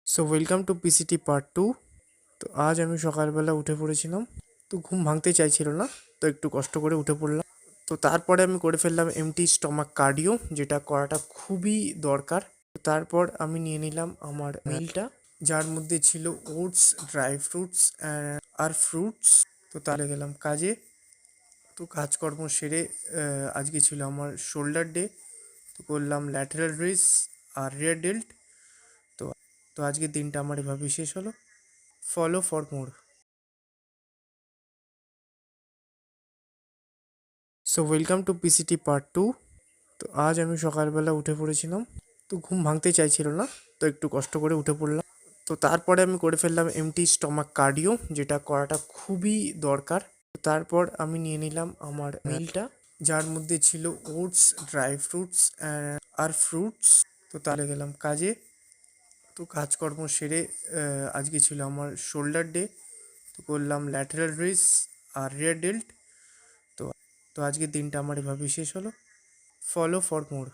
So welcome to PCT part 2। তো আজ আমি সকালবেলা উঠে পড়েছিলাম। তো ঘুম ভাঙতে চাইছিল না, তো একটু কষ্ট করে উঠে পড়লাম। তো তারপরে আমি করে ফেললাম এমটি স্টমাক কার্ডিও, যেটা করাটা খুবই দরকার। তো তারপর আমি নিয়ে নিলাম আমার মিলটা, যার মধ্যে ছিল ওটস, ড্রাই ফ্রুটস আর ফ্রুটস। তো তাহলে গেলাম কাজে। তো কাজকর্ম সেরে আজকে ছিল আমার শোল্ডার ডে। তো করলাম ল্যাটারাল রেস আর রিয়ার ডেল্ট। তো তো আজকের দিনটা আমার এভাবেই শেষ হলো। Follow for more. So welcome to PCT part 2। তো আজ আমি সকালবেলা উঠে পড়েছিলাম। তো ঘুম ভাঙতে চাইছিল না, তো একটু কষ্ট করে উঠে পড়লাম। তো তারপরে আমি করে ফেললাম এমটি স্টমাক কার্ডিও, যেটা করাটা খুবই দরকার। তো তারপর আমি নিয়ে নিলাম আমার মিলটা, যার মধ্যে ছিল ওটস, ড্রাই ফ্রুটস আর ফ্রুটস। তো তাহলে গেলাম কাজে। তো কাজকর্ম সেরে আজকে ছিল আমার শোল্ডার ডে। তো করলাম ল্যাটারাল রেস আর রিয়ার ডেল্ট। তো তো আজকের দিনটা আমার এভাবেই শেষ হলো। Follow for more.